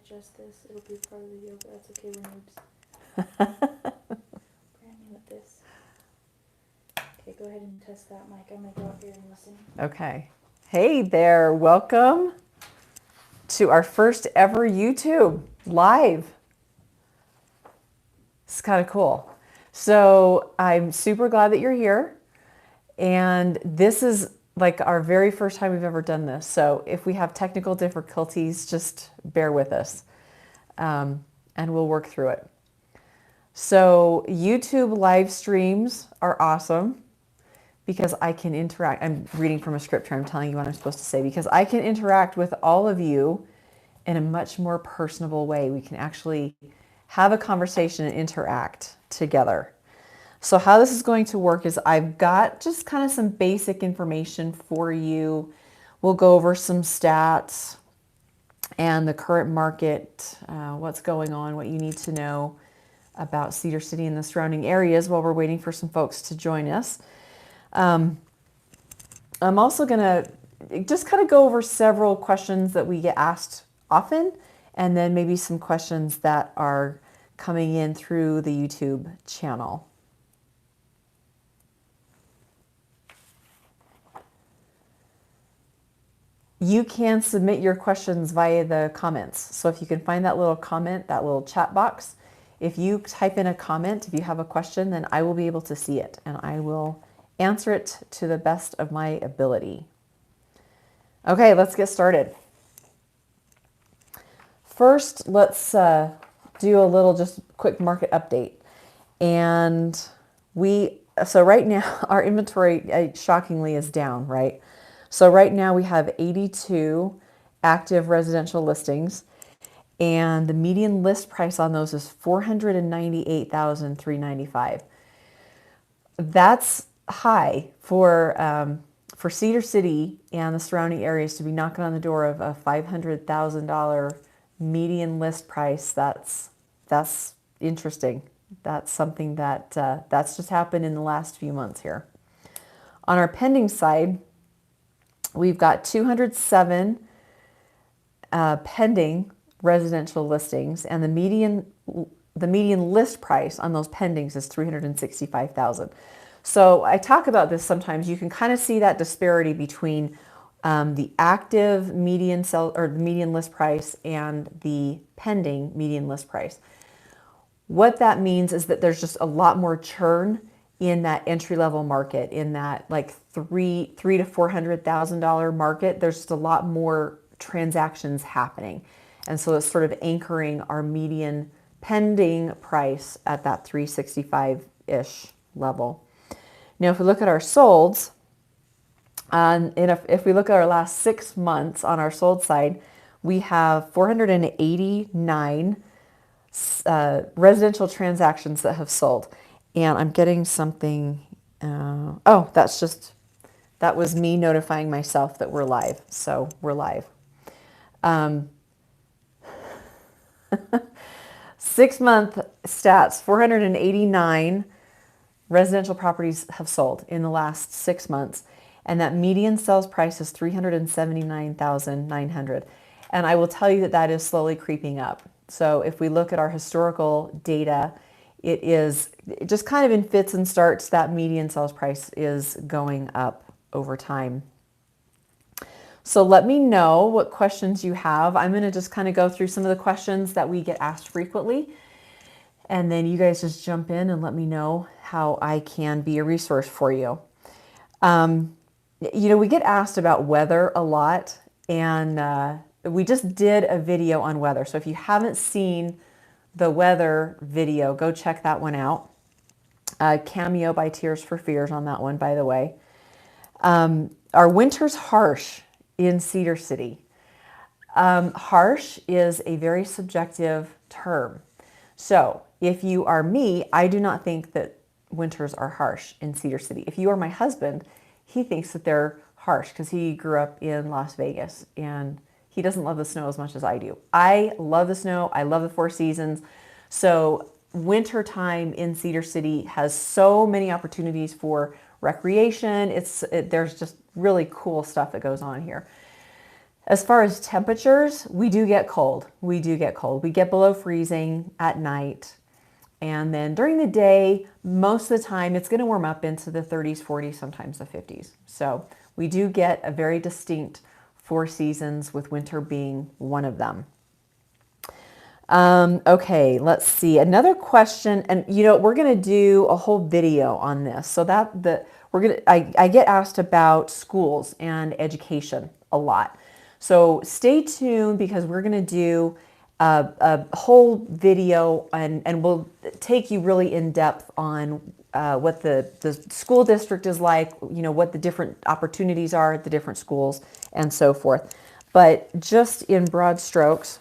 adjust this. It'll be part of the video, but that's okay. We're noobs. Brand new at this. Okay, go ahead and test that mic. I'm going to go out here and listen. Okay. Hey there. Welcome to our first ever YouTube live. It's kind of cool. So I'm super glad that you're here. And this is like our very first time we've ever done this. So if we have technical difficulties, just bear with us and we'll work through it. So YouTube live streams are awesome because I can interact. I'm reading from a script here. I'm telling you what I'm supposed to say because I can interact with all of you in a much more personable way. We can actually have a conversation and interact together. So how this is going to work is I've got just kind of some basic information for you. We'll go over some stats and the current market, what's going on, what you need to know about Cedar City and the surrounding areas while we're waiting for some folks to join us. I'm also going to just kind of go over several questions that we get asked often, and then maybe some questions that are coming in through the YouTube channel. You can submit your questions via the comments. So if you can find that little comment, that little chat box, if you type in a comment, if you have a question, then I will be able to see it and I will answer it to the best of my ability. Okay, let's get started. First, let's do a little just quick market update. And so right now our inventory shockingly is down, right? So right now we have 82 active residential listings and the median list price on those is $498,395. That's high for Cedar City and the surrounding areas to be knocking on the door of a $500,000 median list price. That's interesting. That's something that that's just happened in the last few months here. On our pending side, we've got 207 pending residential listings, and the median list price on those pendings is $365,000. So I talk about this sometimes. You can kind of see that disparity between the active median sell or the median list price and the pending median list price. What that means is that there's just a lot more churn in that entry-level market, in that like $300,000 to $400,000 market. There's just a lot more transactions happening. And so it's sort of anchoring our median pending price at that 365-ish level. Now, if we look at our solds, and if we look at our last 6 months on our sold side, we have 489 residential transactions that have sold. And I'm getting something, that was me notifying myself that we're live. So we're live. 6 month stats, 489 residential properties have sold in the last 6 months. And that median sales price is $379,900. And I will tell you that that is slowly creeping up. So if we look at our historical data, it just kind of in fits and starts, that median sales price is going up over time. So let me know what questions you have. I'm going to just kind of go through some of the questions that we get asked frequently. And then you guys just jump in and let me know how I can be a resource for you. We get asked about weather a lot, and we just did a video on weather. So if you haven't seen the weather video, go check that one out. Cameo by Tears for Fears on that one, by the way. Are winters harsh in Cedar City? Harsh is a very subjective term. So if you are me, I do not think that winters are harsh in Cedar City. If you are my husband, he thinks that they're harsh because he grew up in Las Vegas and he doesn't love the snow as much as I do. I love the snow. I love the 4 seasons. So winter time in Cedar City has so many opportunities for recreation. There's just really cool stuff that goes on here. As far as temperatures, we do get cold. We do get cold. We get below freezing at night. And then during the day, most of the time, it's going to warm up into the 30s, 40s, sometimes the 50s. So we do get a very distinct 4 seasons, with winter being one of them. Okay, let's see. Another question, and we're going to do a whole video on this. So I get asked about schools and education a lot. So stay tuned, because we're going to do a whole video, and we'll take you really in depth on what the school district is like, what the different opportunities are at the different schools and so forth. But just in broad strokes,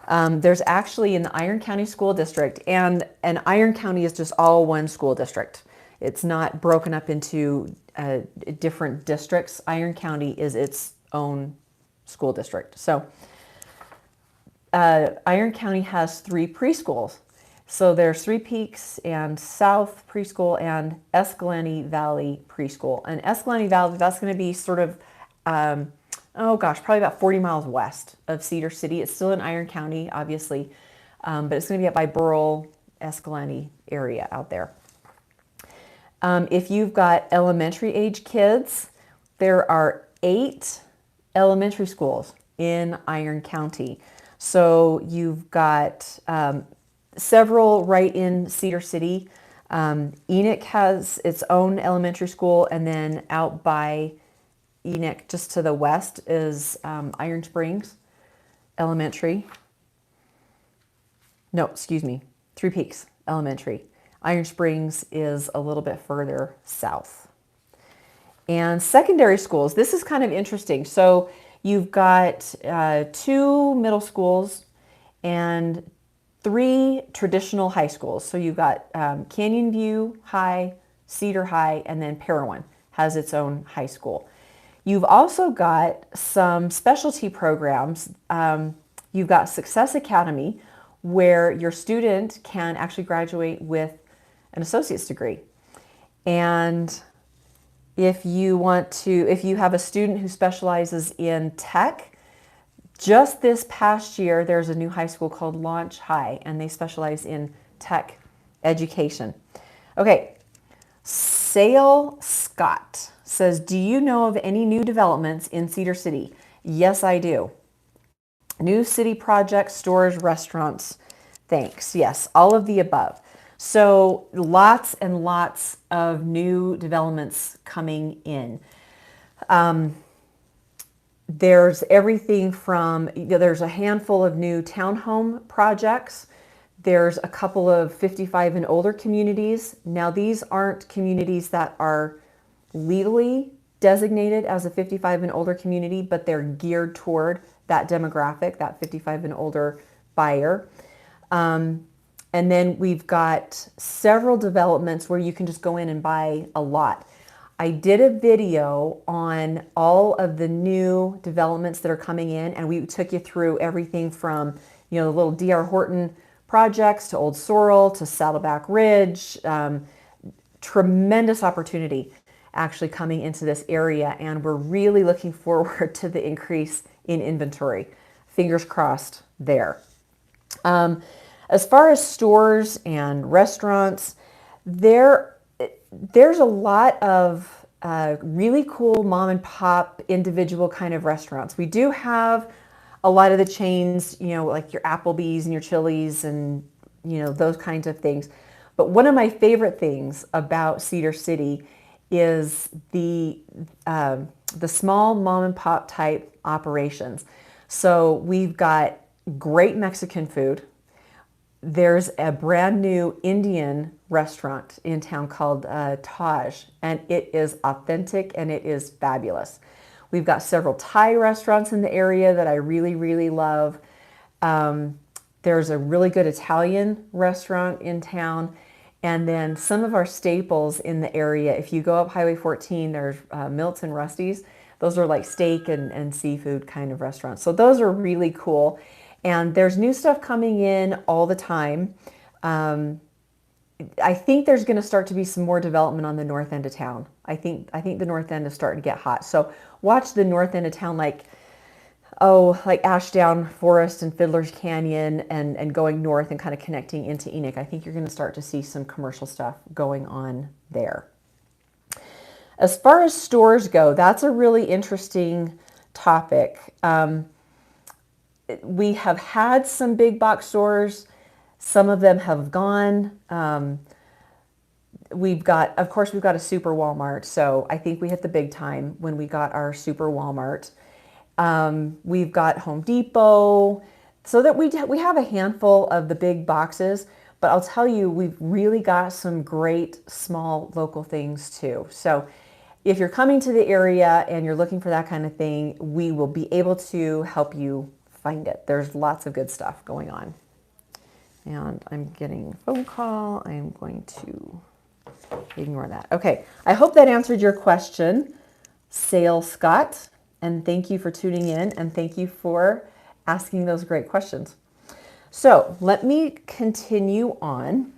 there's actually in the Iron County School District, and Iron County is just all one school district. It's not broken up into different districts. Iron County is its own school district. So Iron County has 3 preschools. So there's Three Peaks and South Preschool and Escalante Valley Preschool. And Escalante Valley, that's going to be sort of, probably about 40 miles west of Cedar City. It's still in Iron County, obviously, but it's going to be up by Burrell, Escalante area out there. If you've got elementary age kids, there are 8 elementary schools in Iron County. So you've got several right in Cedar City. Enoch has its own elementary school, and then out by Enoch, just to the west, is Iron Springs Elementary. No, excuse me, Three Peaks Elementary. Iron Springs is a little bit further south. And secondary schools, this is kind of interesting. So you've got 2 middle schools and 3 traditional high schools. So you've got Canyon View High, Cedar High, and then Parowan has its own high school. You've also got some specialty programs. You've got Success Academy, where your student can actually graduate with an associate's degree. And if you have a student who specializes in tech, just this past year, there's a new high school called Launch High, and they specialize in tech education. Okay, Sale Scott says, do you know of any new developments in Cedar City? Yes, I do. New city projects, stores, restaurants. Thanks. Yes, all of the above. So lots and lots of new developments coming in. There's everything from, there's a handful of new townhome projects. There's a couple of 55 and older communities. Now, these aren't communities that are legally designated as a 55 and older community, but they're geared toward that demographic, that 55 and older buyer. And then we've got several developments where you can just go in and buy a lot. I did a video on all of the new developments that are coming in, and we took you through everything from, the little D.R. Horton projects to Old Sorrel to Saddleback Ridge. Tremendous opportunity actually coming into this area, and we're really looking forward to the increase in inventory. Fingers crossed there. As far as stores and restaurants, there's a lot of really cool mom and pop individual kind of restaurants. We do have a lot of the chains, like your Applebee's and your Chili's and, those kinds of things. But one of my favorite things about Cedar City is the small mom and pop type operations. So we've got great Mexican food. There's a brand new Indian restaurant in town called Taj, and it is authentic and it is fabulous. We've got several Thai restaurants in the area that I really, really love. There's a really good Italian restaurant in town. And then some of our staples in the area, if you go up Highway 14, there's Milt's and Rusty's. Those are like steak and seafood kind of restaurants. So those are really cool. And there's new stuff coming in all the time. I think there's going to start to be some more development on the north end of town. I think the north end is starting to get hot. So watch the north end of town, like like Ashdown Forest and Fiddler's Canyon and going north and kind of connecting into Enoch. I think you're going to start to see some commercial stuff going on there. As far as stores go, that's a really interesting topic. We have had some big box stores. Some of them have gone. Of course, we've got a super Walmart. So I think we hit the big time when we got our super Walmart. We've got Home Depot, so that we have a handful of the big boxes, but I'll tell you, we've really got some great small local things too. So if you're coming to the area and you're looking for that kind of thing, we will be able to help you find it. There's lots of good stuff going on. And I'm getting a phone call. I'm going to ignore that. Okay, I hope that answered your question, Sale Scott. And thank you for tuning in, and thank you for asking those great questions. So let me continue on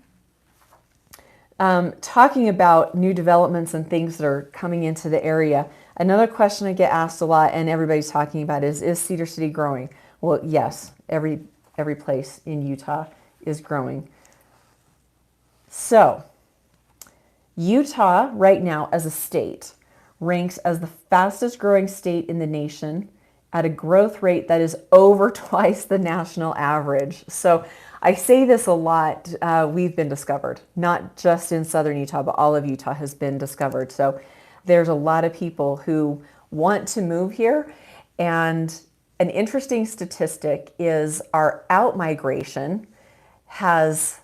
talking about new developments and things that are coming into the area. Another question I get asked a lot, and everybody's talking about, is Cedar City growing? Well, yes, every place in Utah is growing. So Utah right now as a state ranks as the fastest growing state in the nation at a growth rate that is over twice the national average. So I say this a lot, we've been discovered, not just in southern Utah, but all of Utah has been discovered. So there's a lot of people who want to move here. And an interesting statistic is our out-migration has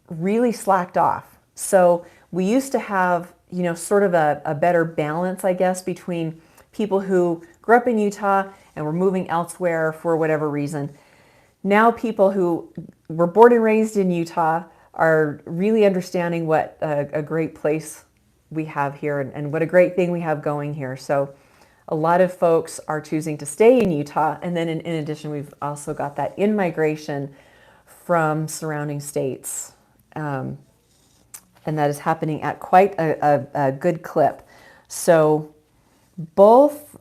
really slacked off. So we used to have sort of a better balance, I guess, between people who grew up in Utah and were moving elsewhere for whatever reason. Now people who were born and raised in Utah are really understanding what a great place we have here and what a great thing we have going here. So a lot of folks are choosing to stay in Utah. And then in addition, we've also got that in-migration from surrounding states. And that is happening at quite a good clip. So both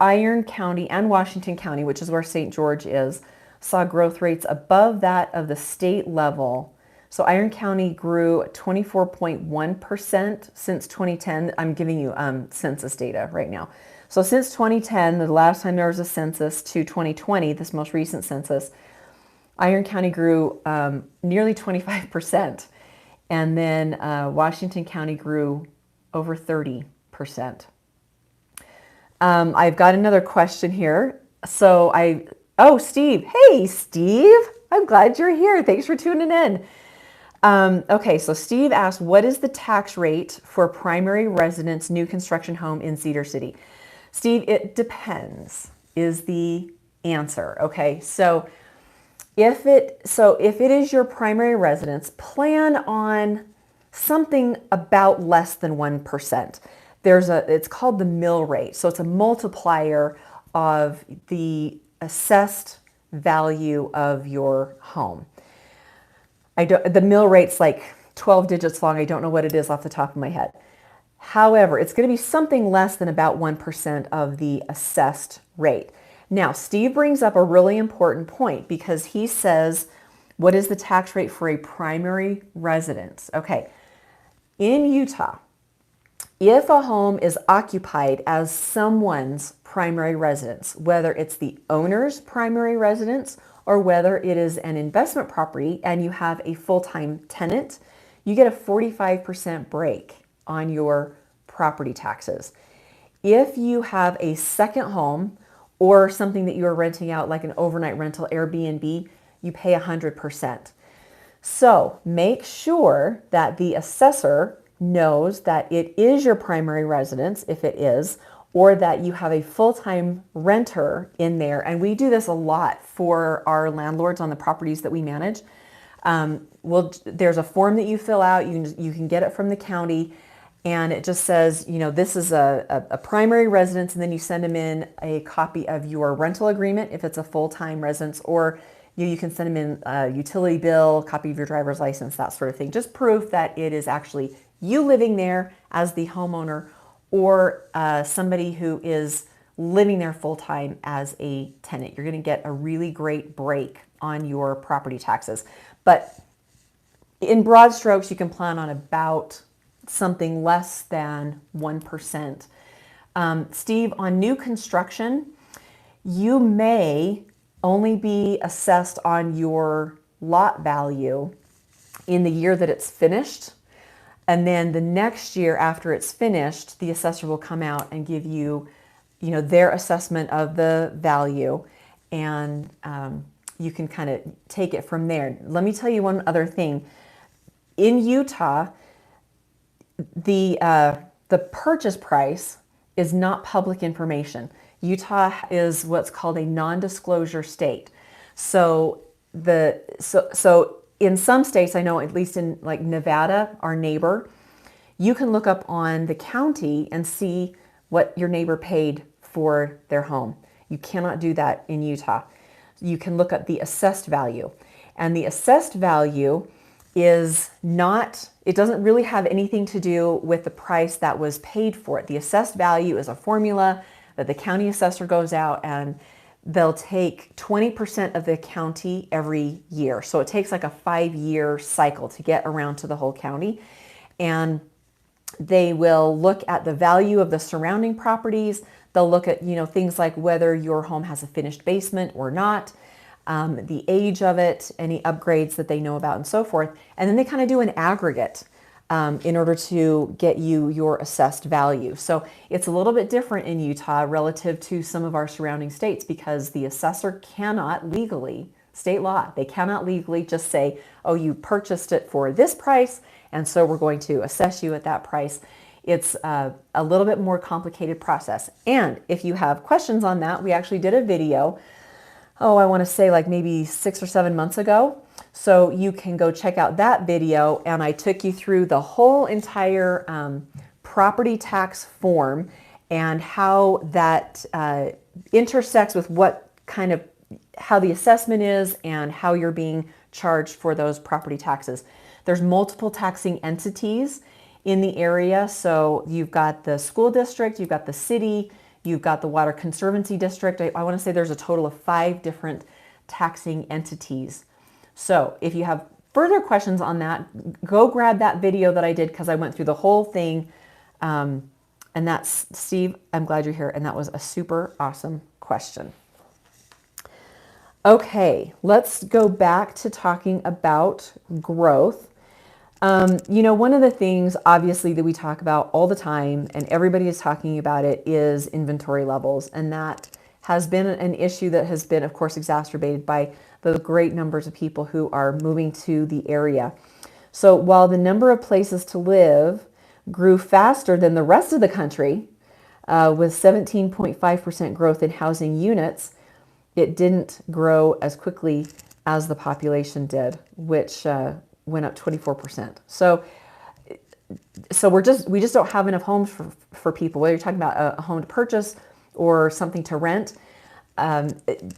Iron County and Washington County, which is where St. George is, saw growth rates above that of the state level. So Iron County grew 24.1% since 2010. I'm giving you census data right now. So since 2010, the last time there was a census, to 2020, this most recent census, Iron County grew nearly 25%, and then Washington County grew over 30%. I've got another question here. Steve. Hey, Steve. I'm glad you're here. Thanks for tuning in. Okay, so Steve asked, what is the tax rate for a primary residence new construction home in Cedar City? Steve, it depends is the answer. Okay, so if it is your primary residence, plan on something about less than 1%. It's called the mill rate. So it's a multiplier of the assessed value of your home. The mill rate's like 12 digits long. I don't know what it is off the top of my head. However, it's going to be something less than about 1% of the assessed rate. Now, Steve brings up a really important point because he says, what is the tax rate for a primary residence? Okay, in Utah, if a home is occupied as someone's primary residence, whether it's the owner's primary residence or whether it is an investment property and you have a full-time tenant, you get a 45% break on your property taxes. If you have a second home or something that you are renting out like an overnight rental Airbnb, you pay 100%. So make sure that the assessor knows that it is your primary residence, if it is, or that you have a full-time renter in there. And we do this a lot for our landlords on the properties that we manage. There's a form that you fill out. You can get it from the county. And it just says, this is a primary residence, and then you send them in a copy of your rental agreement if it's a full-time residence, or you can send them in a utility bill, copy of your driver's license, that sort of thing. Just proof that it is actually you living there as the homeowner or somebody who is living there full time as a tenant. You're going to get a really great break on your property taxes. But in broad strokes, you can plan on about something less than 1%. Steve, on new construction, you may only be assessed on your lot value in the year that it's finished. And then the next year after it's finished, the assessor will come out and give you, their assessment of the value, and you can kind of take it from there. Let me tell you one other thing. In Utah, the purchase price is not public information. Utah is what's called a non-disclosure state. So in some states, I know at least in like Nevada, our neighbor, you can look up on the county and see what your neighbor paid for their home. You cannot do that in Utah. You can look up the assessed value. And the assessed value is not, it doesn't really have anything to do with the price that was paid for it. The assessed value is a formula that the county assessor goes out and they'll take 20% of the county every year. So it takes like a 5-year cycle to get around to the whole county. And they will look at the value of the surrounding properties. They'll look at, things like whether your home has a finished basement or not, the age of it, any upgrades that they know about, and so forth. And then they kind of do an aggregate in order to get you your assessed value. So it's a little bit different in Utah relative to some of our surrounding states, because the assessor cannot legally, state law, they cannot legally just say, oh, you purchased it for this price, and so we're going to assess you at that price. It's a little bit more complicated process. And if you have questions on that, we actually did a video, I want to say like maybe 6 or 7 months ago. So you can go check out that video, and I took you through the whole entire property tax form and how that intersects with how the assessment is and how you're being charged for those property taxes. There's multiple taxing entities in the area. So you've got the school district, you've got the city, you've got the Water Conservancy District. I want to say there's a total of 5 different taxing entities. So if you have further questions on that, go grab that video that I did, because I went through the whole thing. And that's, Steve, I'm glad you're here. And that was a super awesome question. Okay, let's go back to talking about growth. One of the things obviously that we talk about all the time, and everybody is talking about it, is inventory levels. And that has been an issue that has been, of course, exacerbated by the great numbers of people who are moving to the area. So while the number of places to live grew faster than the rest of the country, with 17.5% growth in housing units, it didn't grow as quickly as the population did, which went up 24%. So we just don't have enough homes for people. Whether you're talking about a home to purchase or something to rent,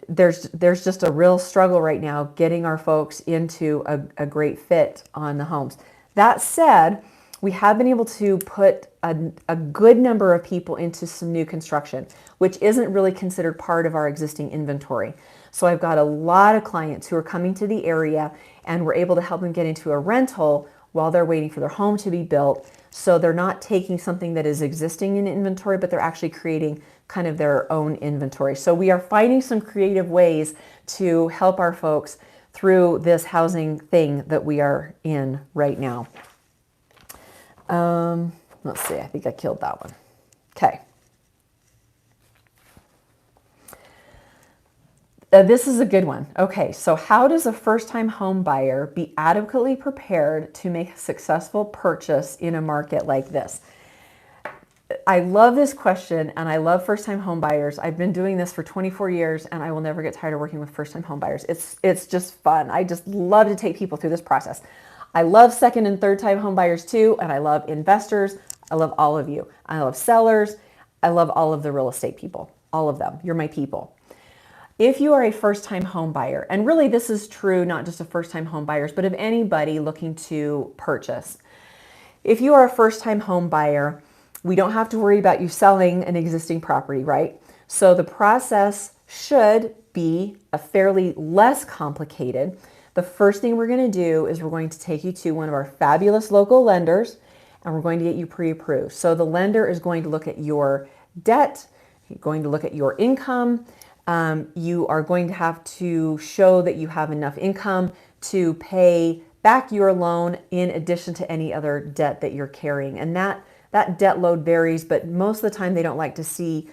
there's just a real struggle right now getting our folks into a great fit on the homes. That said, we have been able to put a good number of people into some new construction, which isn't really considered part of our existing inventory. So I've got a lot of clients who are coming to the area, and we're able to help them get into a rental while they're waiting for their home to be built. So they're not taking something that is existing in inventory, but they're actually creating kind of their own inventory. So we are finding some creative ways to help our folks through this housing thing that we are in right now. Let's see, I think I killed that one. Okay. This is a good one. Okay, so how does a first-time home buyer be adequately prepared to make a successful purchase in a market like this? I love this question, and I love first-time home buyers. I've been doing this for 24 years, and I will never get tired of working with first-time home buyers. It's just fun. I just love to take people through this process. I love second and third-time home buyers too, and I love investors. I love all of you. I love sellers. I love all of the real estate people, all of them. You're my people. If you are a first-time home buyer, and really this is true not just of first-time home buyers, but of anybody looking to purchase. If you are a first-time home buyer, we don't have to worry about you selling an existing property, right? So the process should be a fairly less complicated. The first thing we're going to do is we're going to take you to one of our fabulous local lenders, and we're going to get you pre-approved. So the lender is going to look at your debt, going to look at your income. You are going to have to show that you have enough income to pay back your loan in addition to any other debt that you're carrying. And that debt load varies, but most of the time they don't like to see,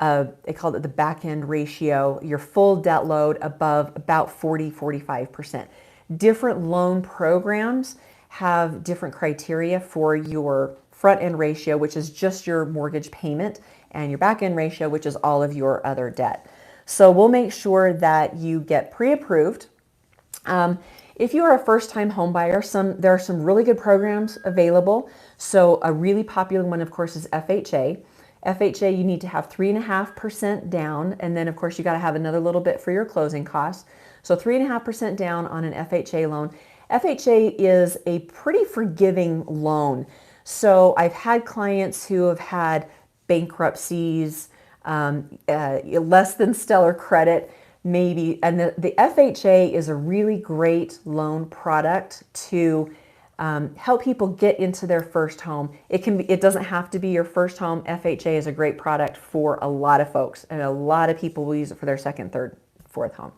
they call it the back end ratio, your full debt load above about 40-45%. Different loan programs have different criteria for your front end ratio, which is just your mortgage payment, and your back end ratio, which is all of your other debt. So we'll make sure that you get pre-approved. If you are a first-time home buyer, there are some really good programs available. So a really popular one, of course, is FHA. FHA, you need to have 3.5% down, and then of course you got to have another little bit for your closing costs. So 3.5% down on an FHA loan. FHA is a pretty forgiving loan. So I've had clients who have had bankruptcies, less than stellar credit, maybe, and the FHA is a really great loan product to help people get into their first home. It doesn't have to be your first home. FHA is a great product for a lot of folks, and a lot of people will use it for their second, third, fourth home.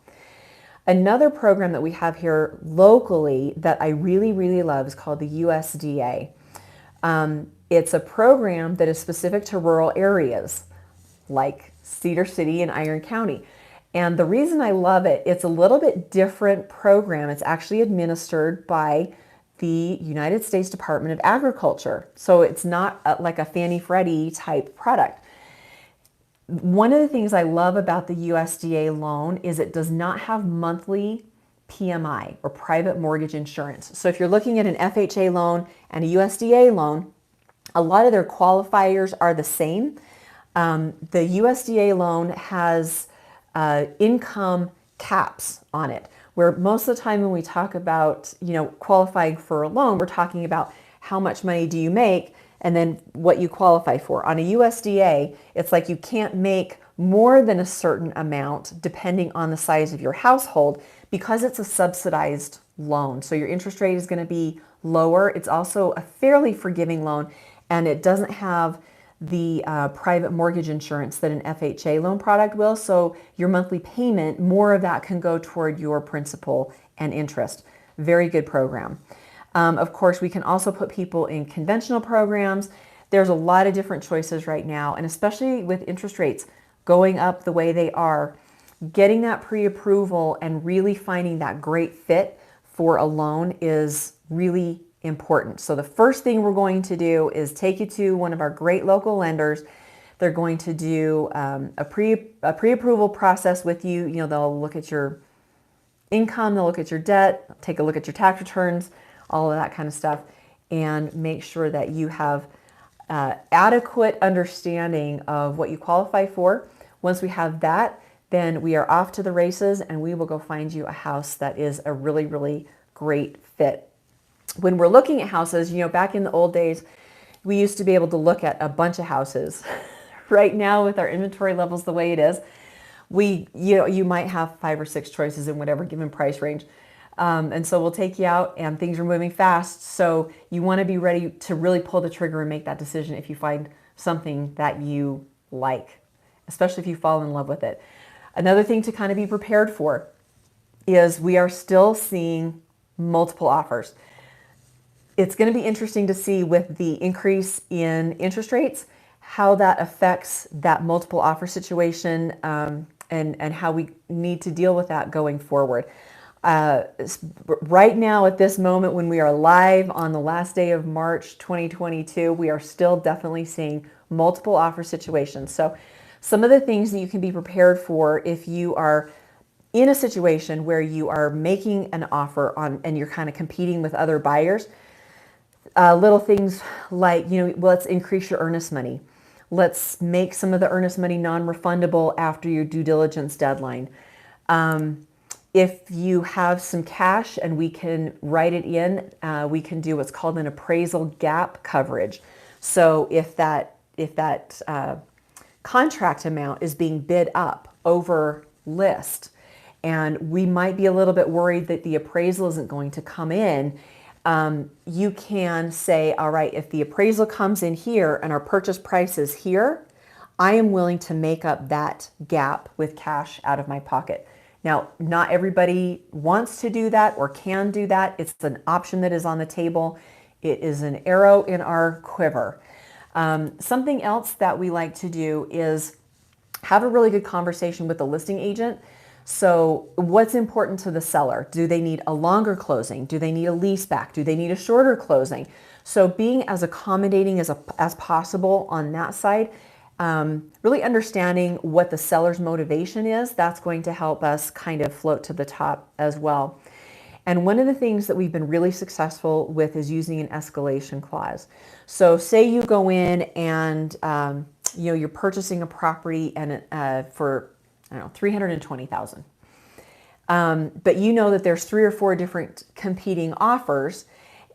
Another program that we have here locally that I really, really love is called the USDA. It's a program that is specific to rural areas like Cedar City and Iron County. And the reason I love it, it's a little bit different program. It's actually administered by the United States Department of Agriculture. So it's not like a Fannie Freddie type product. One of the things I love about the USDA loan is it does not have monthly PMI, or private mortgage insurance. So if you're looking at an FHA loan and a USDA loan, a lot of their qualifiers are the same. The USDA loan has income caps on it, where most of the time when we talk about, qualifying for a loan, we're talking about how much money do you make and then what you qualify for. On a USDA, it's like you can't make more than a certain amount depending on the size of your household, because it's a subsidized loan. So your interest rate is going to be lower. It's also a fairly forgiving loan, and it doesn't have the private mortgage insurance that an FHA loan product will. So your monthly payment, more of that can go toward your principal and interest. Very good program. Of course, we can also put people in conventional programs. There's a lot of different choices right now, and especially with interest rates going up the way they are, getting that pre-approval and really finding that great fit for a loan is really important. So the first thing we're going to do is take you to one of our great local lenders. They're going to do a pre-approval process with you. They'll look at your income, they'll look at your debt, take a look at your tax returns, all of that kind of stuff, and make sure that you have adequate understanding of what you qualify for. Once we have that, then we are off to the races, and we will go find you a house that is a really, really great fit. When we're looking at houses, back in the old days, we used to be able to look at a bunch of houses. Right now, with our inventory levels the way it is, you might have 5 or 6 choices in whatever given price range. And so we'll take you out, and things are moving fast. So you want to be ready to really pull the trigger and make that decision if you find something that you like, especially if you fall in love with it. Another thing to kind of be prepared for is we are still seeing multiple offers. It's going to be interesting to see with the increase in interest rates, how that affects that multiple offer situation, and how we need to deal with that going forward. Right now, at this moment, when we are live on the last day of March 2022, we are still definitely seeing multiple offer situations. So some of the things that you can be prepared for if you are in a situation where you are making an offer on and you're kind of competing with other buyers, little things like, let's increase your earnest money. Let's make some of the earnest money non-refundable after your due diligence deadline. If you have some cash and we can write it in, we can do what's called an appraisal gap coverage. So if that contract amount is being bid up over list, and we might be a little bit worried that the appraisal isn't going to come in, you can say, all right, if the appraisal comes in here and our purchase price is here, I am willing to make up that gap with cash out of my pocket. Now, not everybody wants to do that or can do that. It's an option that is on the table. It is an arrow in our quiver. Something else that we like to do is have a really good conversation with the listing agent. So what's important to the seller? Do they need a longer closing? Do they need a lease back? Do they need a shorter closing? So being as accommodating as possible on that side, really understanding what the seller's motivation is, that's going to help us kind of float to the top as well. And one of the things that we've been really successful with is using an escalation clause. So say you go in and you're purchasing a property and for $320,000. But you know that there's 3 or 4 different competing offers.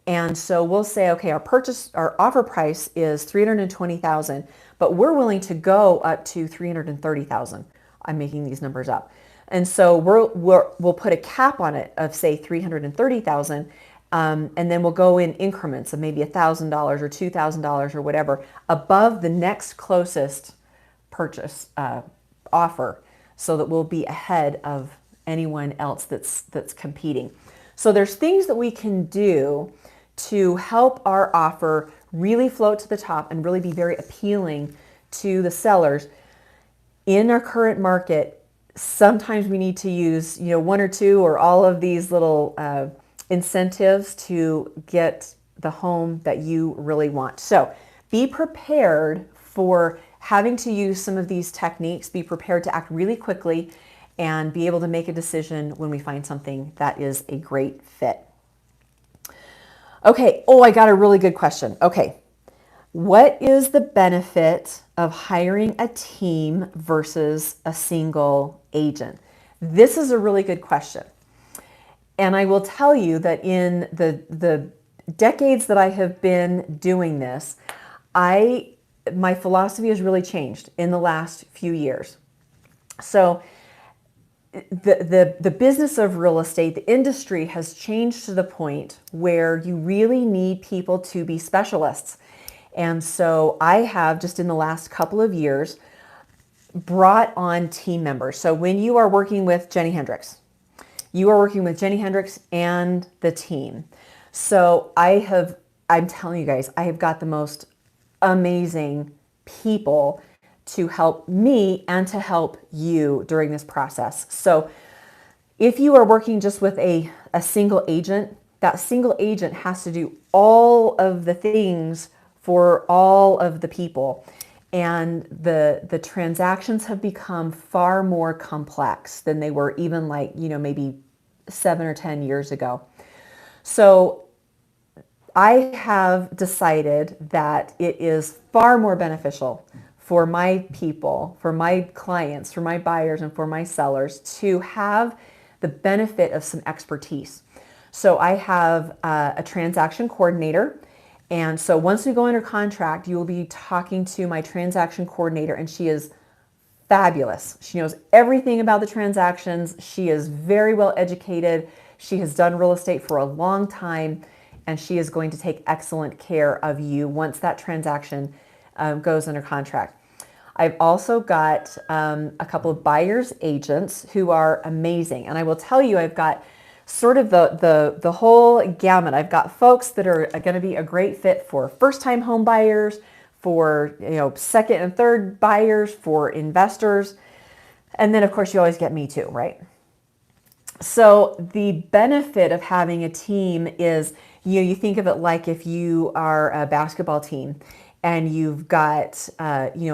And so we'll say, okay, our offer price is $320,000, but we're willing to go up to $330,000. I'm making these numbers up. And so we'll put a cap on it of say $330,000, and then we'll go in increments of maybe $1,000 or $2,000 or whatever above the next closest purchase offer, so that we'll be ahead of anyone else that's competing. So there's things that we can do to help our offer really float to the top and really be very appealing to the sellers. In our current market, sometimes we need to use 1 or 2 or all of these little incentives to get the home that you really want. So be prepared for having to use some of these techniques. Be prepared to act really quickly and be able to make a decision when we find something that is a great fit. Okay, I got a really good question. Okay, what is the benefit of hiring a team versus a single agent? This is a really good question. And I will tell you that in the decades that I have been doing this, my philosophy has really changed in the last few years. So the business of real estate, the industry has changed to the point where you really need people to be specialists. And so I have, just in the last couple of years, brought on team members. So when you are working with Jennie Hendricks, you are working with Jennie Hendricks and the team. So I'm telling you guys, I have got the most amazing people to help me and to help you during this process. So if you are working just with a single agent, that single agent has to do all of the things for all of the people. And the transactions have become far more complex than they were even maybe 7 or 10 years ago. So I have decided that it is far more beneficial for my people, for my clients, for my buyers, and for my sellers to have the benefit of some expertise. So I have a transaction coordinator. And so once we go under contract, you will be talking to my transaction coordinator, and she is fabulous. She knows everything about the transactions. She is very well educated. She has done real estate for a long time, and she is going to take excellent care of you once that transaction goes under contract. I've also got a couple of buyer's agents who are amazing. And I will tell you, I've got sort of the whole gamut. I've got folks that are going to be a great fit for first-time home buyers, for second and third buyers, for investors. And then of course you always get me too, right? So the benefit of having a team is, you think of it like if you are a basketball team and you've got,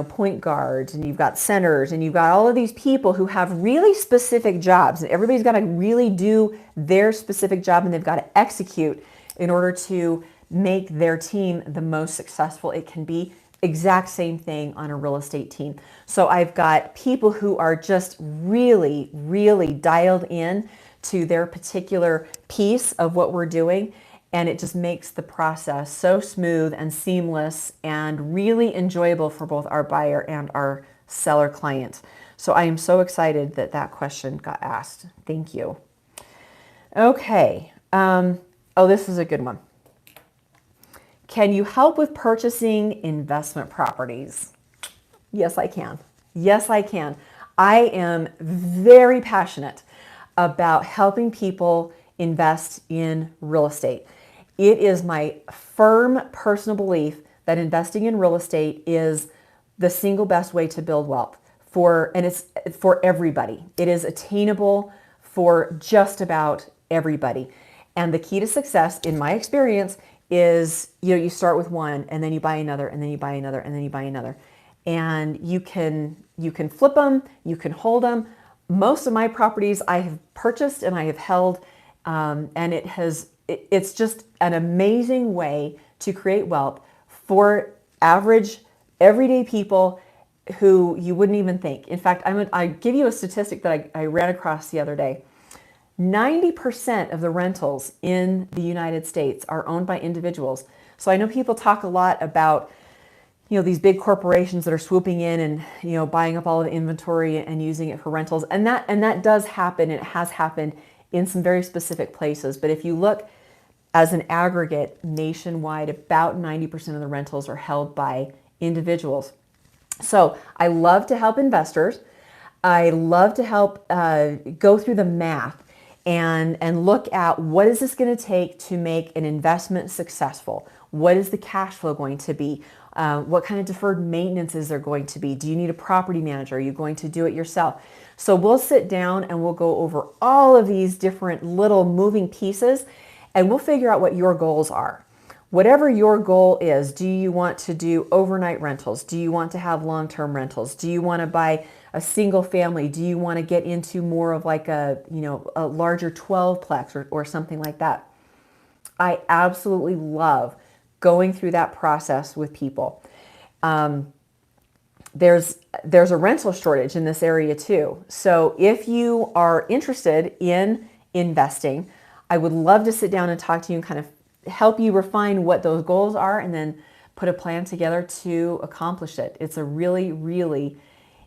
point guards, and you've got centers, and you've got all of these people who have really specific jobs, and everybody's got to really do their specific job, and they've got to execute in order to make their team the most successful it can be. Exact same thing on a real estate team. So I've got people who are just really, really dialed in to their particular piece of what we're doing. And it just makes the process so smooth and seamless and really enjoyable for both our buyer and our seller client. So I am so excited that that question got asked. Thank you. Okay. Oh, this is a good one. Can you help with purchasing investment properties? Yes, I can. Yes, I can. I am very passionate about helping people invest in real estate. It is my firm personal belief that investing in real estate is the single best way to build wealth and it's for everybody. It is attainable for just about everybody. And the key to success, in my experience, is you start with one, and then you buy another, and then you buy another, and then you buy another. And you can flip them, you can hold them. Most of my properties I have purchased and I have held, and it's just an amazing way to create wealth for average, everyday people who you wouldn't even think. In fact, I give you a statistic that I ran across the other day. 90% of the rentals in the United States are owned by individuals. So I know people talk a lot about, these big corporations that are swooping in and, buying up all of the inventory and using it for rentals. And that does happen. And it has happened in some very specific places. But if you look as an aggregate nationwide, about 90% of the rentals are held by individuals. So I love to help investors. I love to help go through the math and look at what is this going to take to make an investment successful? What is the cash flow going to be? What kind of deferred maintenance is there going to be? Do you need a property manager? Are you going to do it yourself? So we'll sit down and we'll go over all of these different little moving pieces, and we'll figure out what your goals are. Whatever your goal is, do you want to do overnight rentals? Do you want to have long-term rentals? Do you want to buy a single family? Do you want to get into more of like a larger 12-plex or something like that? I absolutely love going through that process with people. There's a rental shortage in this area too. So if you are interested in investing, I would love to sit down and talk to you and kind of help you refine what those goals are and then put a plan together to accomplish it. It's a really, really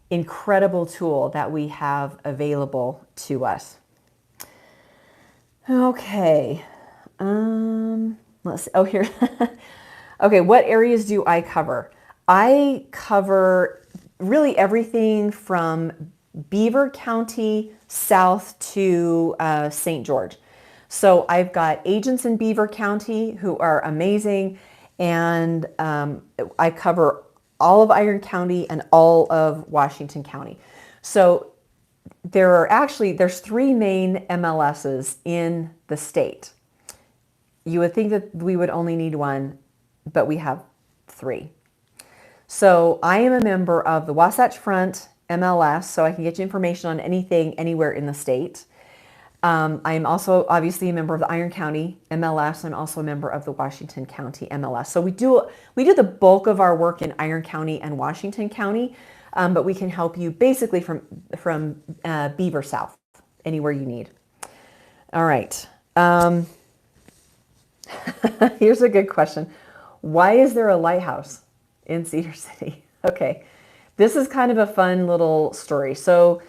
incredible tool that we have available to us. Okay. Let's see. Oh, here. Okay. What areas do I cover? I cover really everything from Beaver County south to St. George. So I've got agents in Beaver County who are amazing, and I cover all of Iron County and all of Washington County. So there's 3 main MLSs in the state. You would think that we would only need one, but we have 3. So I am a member of the Wasatch Front MLS, so I can get you information on anything anywhere in the state. I am also obviously a member of the Iron County MLS. I'm also a member of the Washington County MLS. So we do the bulk of our work in Iron County and Washington County, but we can help you basically from Beaver south, anywhere you need. All right. Here's a good question. Why is there a lighthouse in Cedar City? Okay. This is kind of a fun little story. So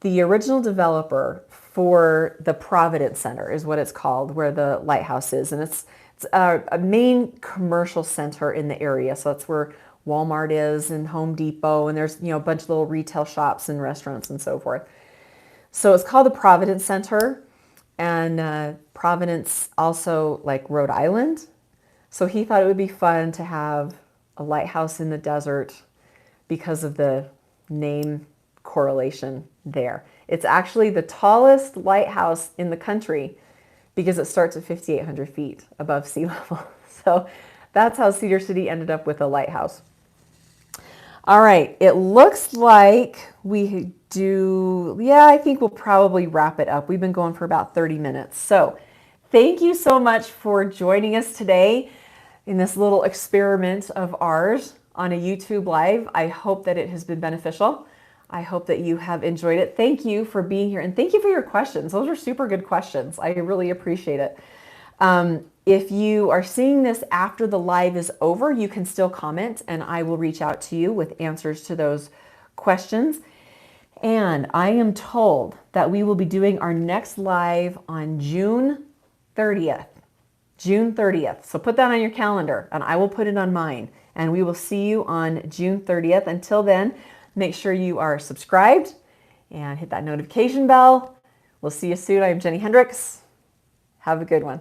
the original developer for the Providence Center is what it's called, where the lighthouse is. And it's a main commercial center in the area. So that's where Walmart is and Home Depot. And there's, a bunch of little retail shops and restaurants and so forth. So it's called the Providence Center. And Providence also like Rhode Island. So he thought it would be fun to have a lighthouse in the desert because of the name correlation there. It's actually the tallest lighthouse in the country because it starts at 5,800 feet above sea level. So that's how Cedar City ended up with a lighthouse. All right, it looks like we do, I think we'll probably wrap it up. We've been going for about 30 minutes. So thank you so much for joining us today in this little experiment of ours on a YouTube Live. I hope that it has been beneficial. I hope that you have enjoyed it. Thank you for being here, and thank you for your questions. Those are super good questions. I really appreciate it. If you are seeing this after the live is over, you can still comment, and I will reach out to you with answers to those questions. And I am told that we will be doing our next live on June 30th. June 30th. So put that on your calendar and I will put it on mine. And we will see you on June 30th. Until then, make sure you are subscribed and hit that notification bell. We'll see you soon. I'm Jennie Hendricks. Have a good one.